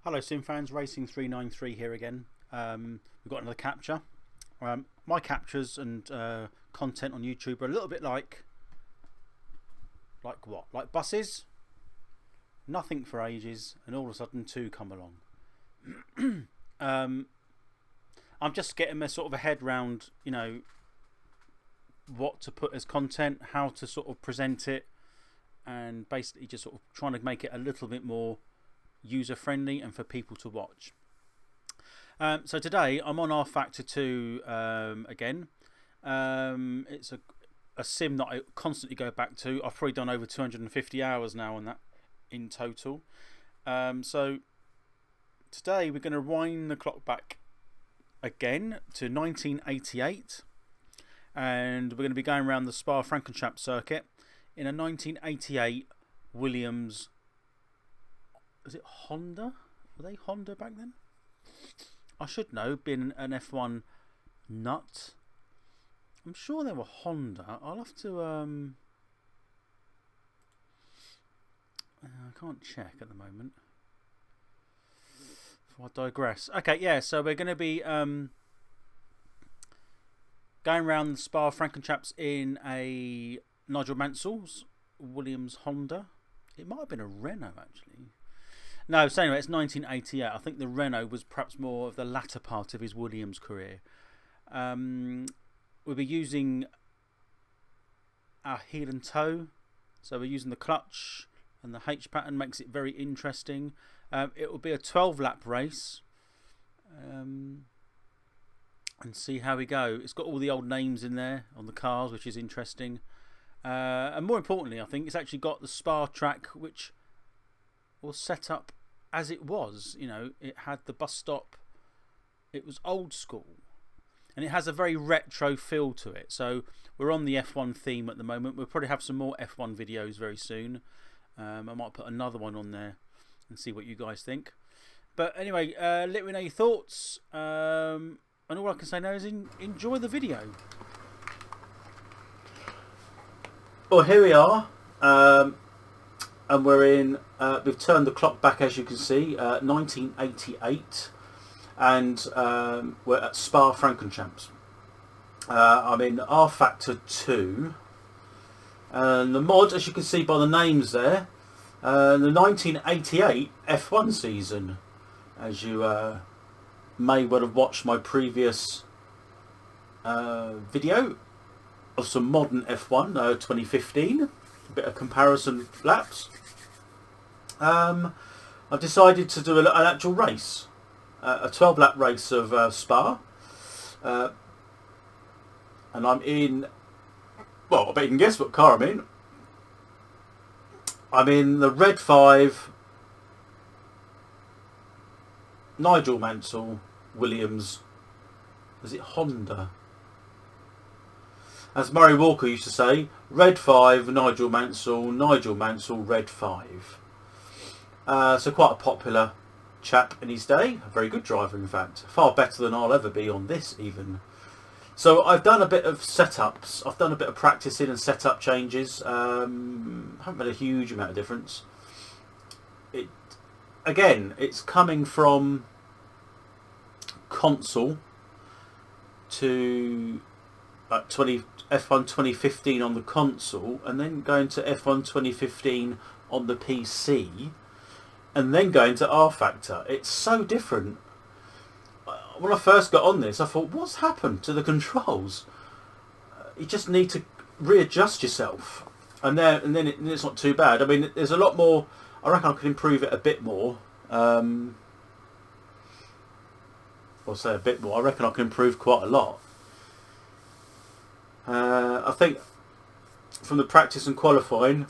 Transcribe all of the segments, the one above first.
Hello sim fans, Racing 393 here again. We've got another capture. My captures and content on YouTube are a little bit like what? Like buses? Nothing for ages, and all of a sudden two come along. I'm just getting my sort of a head round, what to put as content, how to sort of present it, and basically just sort of trying to make it a little bit more user friendly and for people to watch. So today I'm on rFactor 2 again. It's a sim that I constantly go back to. I've probably done over 250 hours now on that in total. So today we're going to wind the clock back again to 1988, and we're going to be going around the Spa-Francorchamps circuit in a 1988 Williams. Was it Honda? Were they Honda back then? I should know, being an F1 nut. I'm sure they were Honda. I'll have to I can't check at the moment. Before I digress. Okay, yeah, so we're going to be going around the Spa-Francorchamps in a Nigel Mansell's Williams Honda. It might have been a Renault actually. No, so anyway, it's 1988. I think the Renault was perhaps more of the latter part of his Williams career. We'll be using our heel and toe. So we're using the clutch, and the H pattern makes it very interesting. It will be a 12-lap race. And see how we go. It's got all the old names in there on the cars, which is interesting. And more importantly, I think it's actually got the Spa track, which was set up as it was. It had the bus stop. It was old school, and it has a very retro feel to it. So we're on the F1 theme at the moment. We'll probably have some more F1 videos very soon. I might put another one on there and see what you guys think. But anyway, let me know your thoughts. And all I can say now is enjoy the video. Well, here we are. And we're in, we've turned the clock back, as you can see, 1988, and we're at Spa-Francorchamps. I'm in rFactor 2, and the mod, as you can see by the names there, the 1988 F1 season. As you may well have watched my previous video of some modern F1, 2015, a bit of comparison laps. I've decided to do an actual race, a 12-lap race of Spa, and I'm in, well, I bet you can guess what car I'm in. I'm in the Red 5 Nigel Mansell Williams. Is it Honda? As Murray Walker used to say, Red 5 Nigel Mansell Red 5. So quite a popular chap in his day, a very good driver in fact, far better than I'll ever be on this even. So I've done a bit of setups, I've done a bit of practicing and setup changes. Haven't made a huge amount of difference. It's coming from console to like F1 2015 on the console, and then going to F1 2015 on the PC, and then going to rFactor. It's so different. When I first got on this, I thought, what's happened to the controls? You just need to readjust yourself, and then it's not too bad. I mean, there's a lot more. I reckon I could improve it a bit more. I'll say a bit more. I reckon I can improve quite a lot. I think from the practice and qualifying,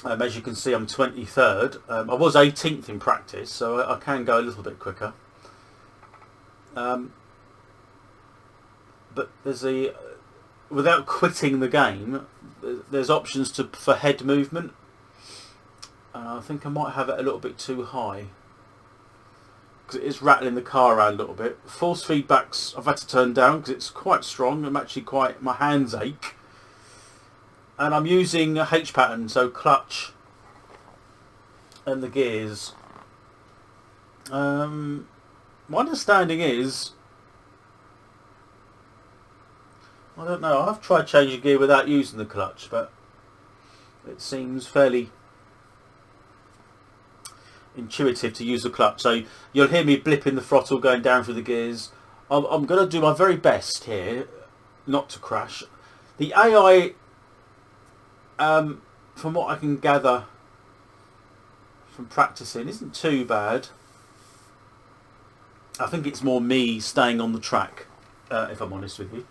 as you can see, I'm 23rd. I was 18th in practice, so I can go a little bit quicker. But there's without quitting the game, there's options for head movement. I think I might have it a little bit too high, because it is rattling the car around a little bit. Force feedbacks I've had to turn down because it's quite strong. I'm actually my hands ache. And I'm using a H pattern, so clutch and the gears My understanding is, I don't know, I've tried changing gear without using the clutch, but it seems fairly intuitive to use the clutch. So you'll hear me blipping the throttle going down through the gears. I'm going to do my very best here not to crash. The AI, from what I can gather from practicing, isn't too bad. I think it's more me staying on the track, if I'm honest with you.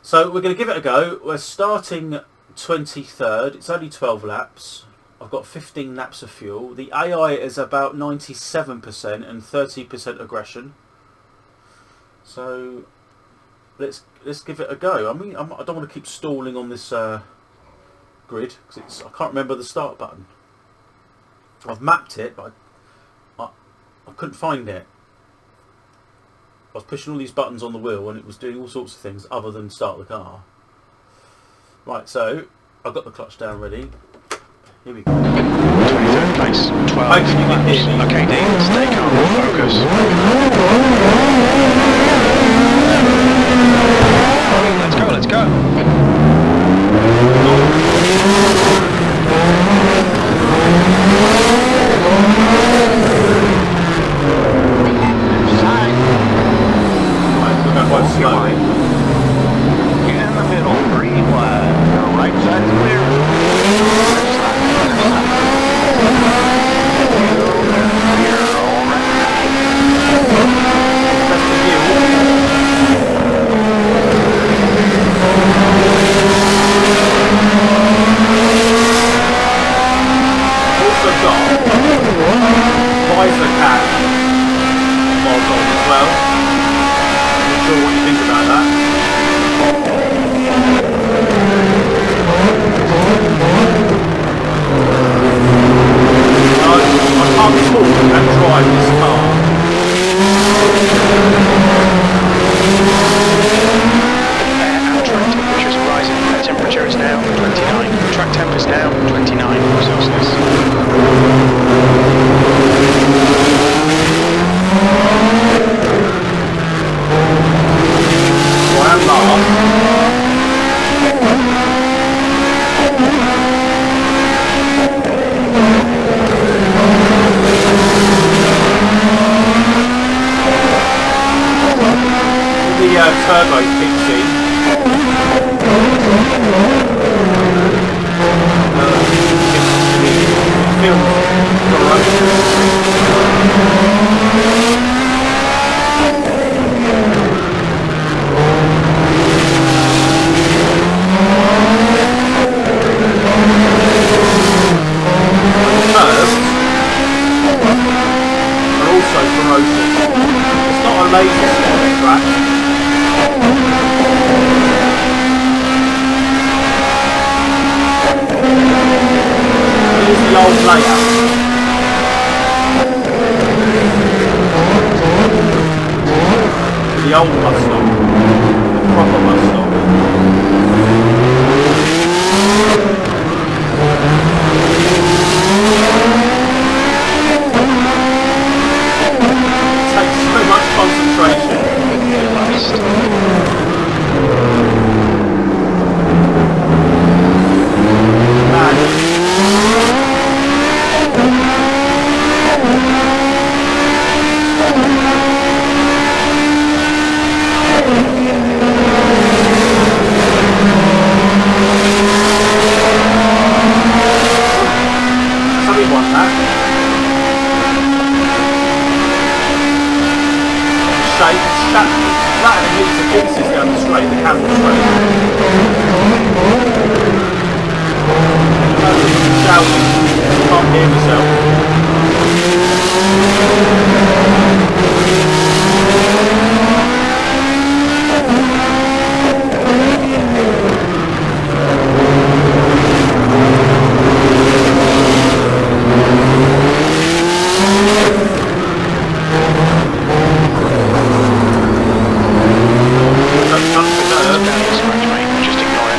So we're going to give it a go. We're starting 23rd. It's only 12 laps. I've got 15 laps of fuel. The AI is about 97% and 30% aggression. So let's give it a go. I mean, I don't want to keep stalling on this grid because I can't remember the start button. I've mapped it, but I couldn't find it. I was pushing all these buttons on the wheel and it was doing all sorts of things other than start the car. Right, so I've got the clutch down ready. Here we go. 23rd place, 12 laps. Okay, Dean, stay calm and focus. Let's go, let's go. Quite slowly. Get in the middle, green flag. Your right side is clear. Left side. You're all right. That's the view. Also got visor cap mods on as well. Not sure what you think about that. I can't talk and drive this car. Our track temperature is rising. Our temperature is now 29. Track temp is now 29 Celsius. Turbo kicks in. It feels are also ferocious. It's not a laser track. Here's the old layout. The old bus stop. The proper bus stop. It takes so much concentration. Somebody want that. Flattening heaps of pieces down the straight, the camera straight. Shouting, can't hear myself. Just ignore it.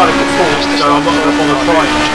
kind of torque, so I'm not going to bother trying.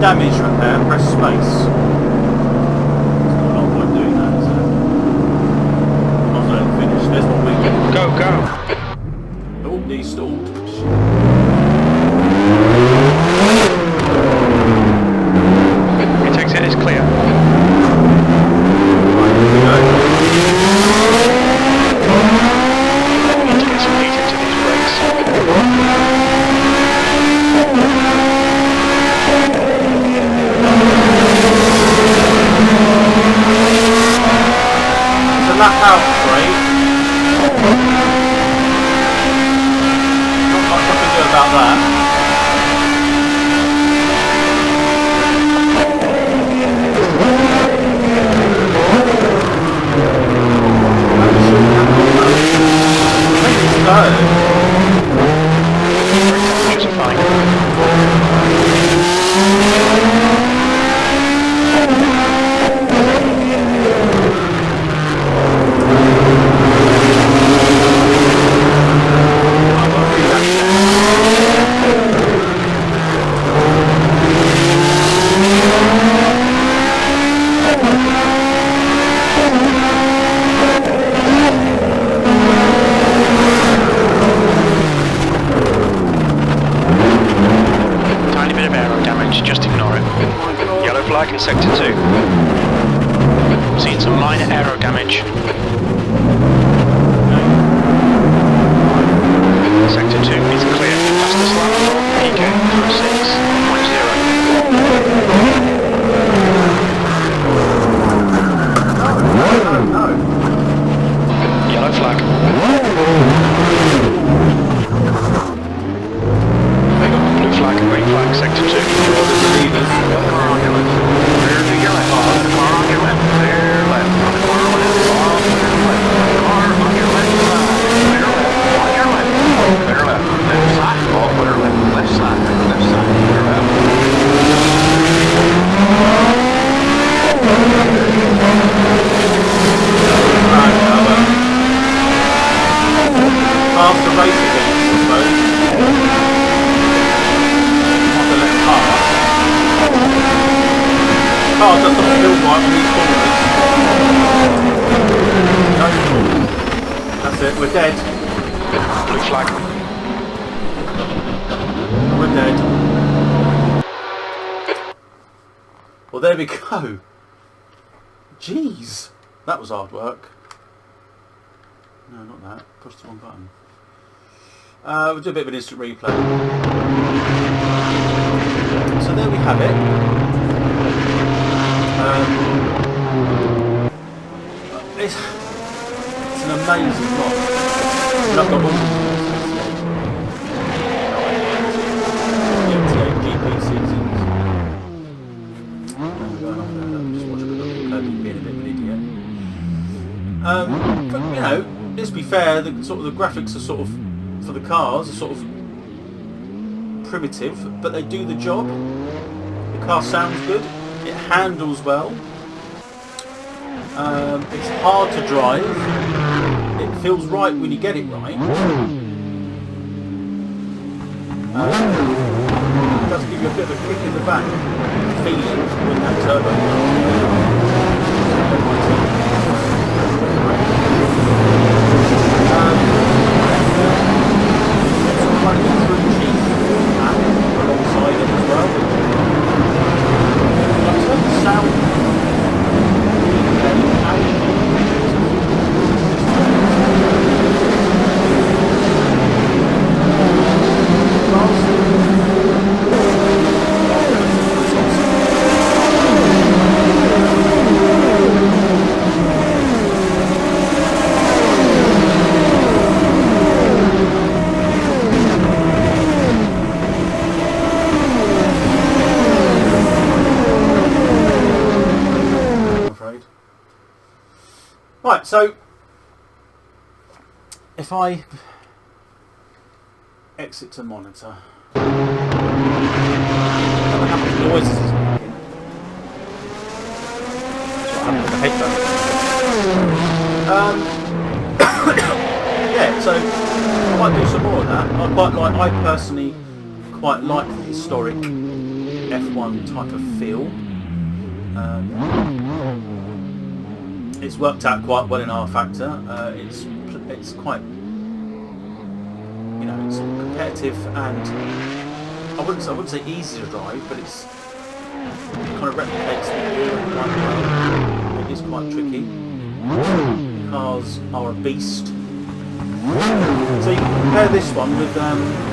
Damage repair, press space. There's not a point doing that, is there? Not so finished. There's what we get. Go! Oh, these stalled. It takes it as clear. Right, here we go. We need to get some heat into these brakes. Lap out, right? Not much I can do about that. Temperatures are fine. cars to race against, I suppose. Not to let pass. Car does not feel right on these corners. No. That's it, we're dead. Blue flag. We're dead. Well, there we go. Jeez, that was hard work. No, not that. Pushed the wrong button. We'll do a bit of an instant replay. So there we have it. It's an amazing mod. And I've got all the GP seasons. Just watching the little Kirby being a bit of an idiot. But you know, let's be fair. The graphics are sort of for the cars are sort of primitive, but they do the job. The car sounds good. It handles well. It's hard to drive. It feels right when you get it right. It does give you a bit of a kick in the back feeling when that turbo running a crew chief app alongside it as well. In terms of sound, right, so if I exit to monitor, I don't know how much noise this is making. That's what happened with the headphones. Yeah, so I might do some more of that. I personally quite like the historic F1 type of feel. It's worked out quite well in rFactor. It's quite, you know, it's competitive and I wouldn't say easy to drive, but it kind of replicates the era quite well. It is quite tricky. The cars are a beast. So you can compare this one with 2050.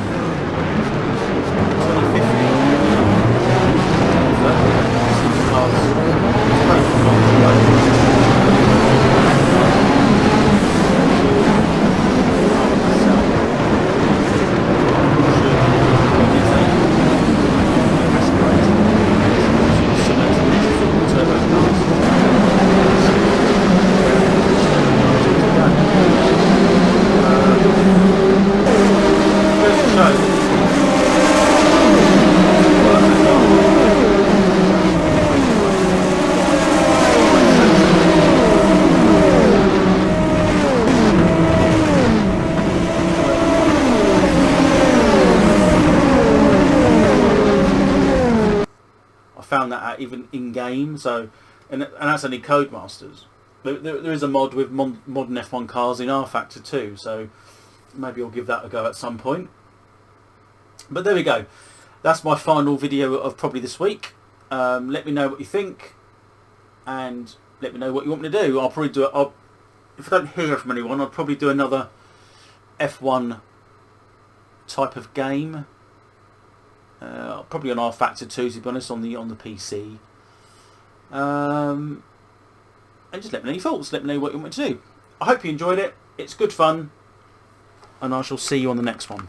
Found that out even in game, so and that's only Codemasters. There is a mod with modern F1 cars in rFactor too, so maybe I'll give that a go at some point. But there we go. That's my final video of probably this week. Let me know what you think, and let me know what you want me to do. I'll probably do it. If I don't hear from anyone, I'll probably do another F1 type of game. Probably on rFactor 2, to be honest, on the PC. And just let me know your thoughts. Let me know what you want me to do. I hope you enjoyed it. It's good fun, and I shall see you on the next one.